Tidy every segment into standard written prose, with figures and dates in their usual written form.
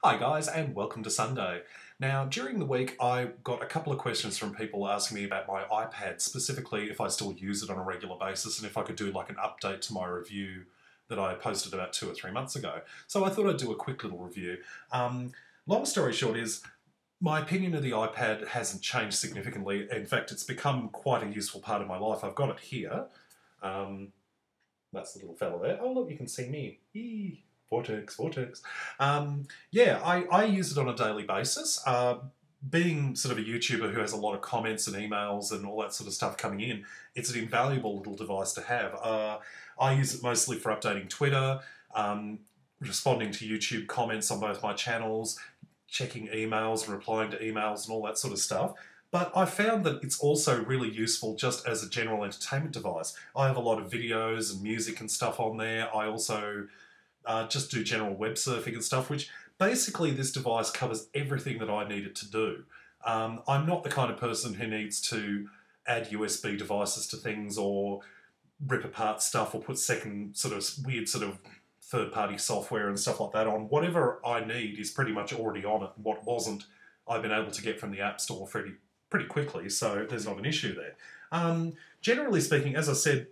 Hi guys, and welcome to Sunday. Now, during the week I got a couple of questions from people asking me about my iPad, specifically if I still use it on a regular basis and if I could do like an update to my review that I posted about 2 or 3 months ago. So I thought I'd do a quick little review. Long story short is, my opinion of the iPad hasn't changed significantly. In fact, it's become quite a useful part of my life. I've got it here. That's the little fella there. Oh look, you can see me. Eee. Vortex. Yeah, I use it on a daily basis. Being sort of a YouTuber who has a lot of comments and emails and all that sort of stuff coming in, it's an invaluable little device to have. I use it mostly for updating Twitter, responding to YouTube comments on both my channels, checking emails and replying to emails and all that sort of stuff. But I found that it's also really useful just as a general entertainment device. I have a lot of videos and music and stuff on there. I also just do general web surfing and stuff, which basically this device covers everything that I need it to do. I'm not the kind of person who needs to add USB devices to things or rip apart stuff or put second sort of weird sort of third-party software and stuff like that on. Whatever I need is pretty much already on it. What wasn't, I've been able to get from the App Store pretty quickly, so there's not an issue there. Generally speaking, as I said,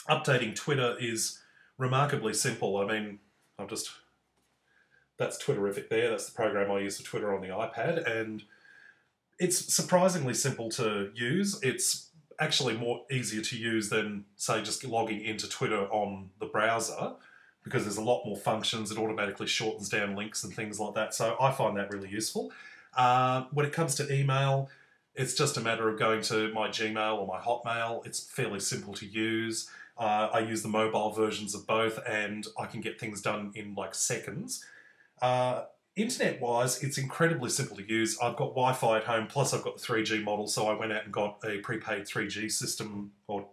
updating Twitter is remarkably simple. I mean, that's Twitterific there. That's the program I use for Twitter on the iPad, and it's surprisingly simple to use. It's actually more easier to use than, say, just logging into Twitter on the browser, because there's a lot more functions. It automatically shortens down links and things like that, so I find that really useful. When it comes to email, it's just a matter of going to my Gmail or my Hotmail. It's fairly simple to use. I use the mobile versions of both, and I can get things done in like seconds. Internet-wise, it's incredibly simple to use. I've got Wi-Fi at home, plus I've got the 3G model, so I went out and got a prepaid 3G system or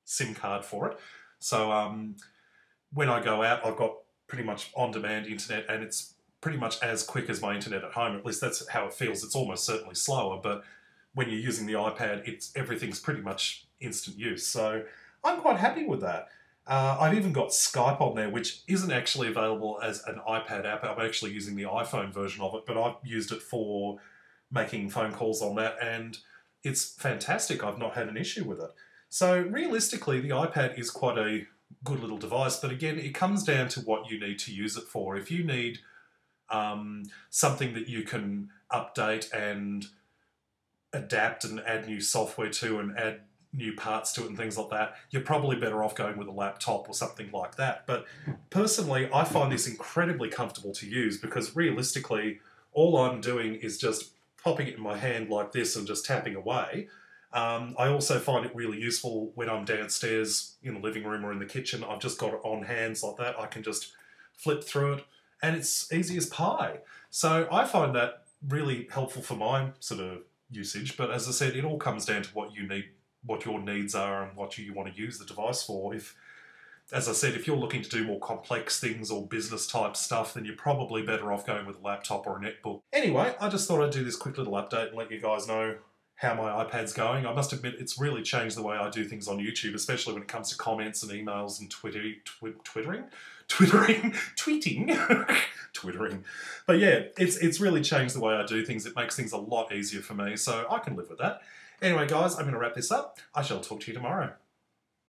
SIM card for it. So when I go out, I've got pretty much on-demand internet, and it's pretty much as quick as my internet at home. At least that's how it feels. It's almost certainly slower, but when you're using the iPad, everything's pretty much instant use. So I'm quite happy with that. I've even got Skype on there, which isn't actually available as an iPad app. I'm actually using the iPhone version of it, but I've used it for making phone calls on that, and it's fantastic. I've not had an issue with it. So realistically, the iPad is quite a good little device, but again, it comes down to what you need to use it for. If you need something that you can update and adapt and add new software to and add new parts to it and things like that, you're probably better off going with a laptop or something like that. But personally, I find this incredibly comfortable to use, because realistically, all I'm doing is just popping it in my hand like this and just tapping away. I also find it really useful when I'm downstairs in the living room or in the kitchen. I've just got it on hands like that. I can just flip through it, and it's easy as pie. So I find that really helpful for my sort of usage. But as I said, it all comes down to what you need, what your needs are, and what you want to use the device for. As I said, if you're looking to do more complex things or business type stuff, then you're probably better off going with a laptop or a netbook. Anyway, I just thought I'd do this quick little update and let you guys know how my iPad's going. I must admit, it's really changed the way I do things on YouTube, especially when it comes to comments and emails and tweeting. But yeah, it's really changed the way I do things. It makes things a lot easier for me, so I can live with that. Anyway, guys, I'm going to wrap this up. I shall talk to you tomorrow.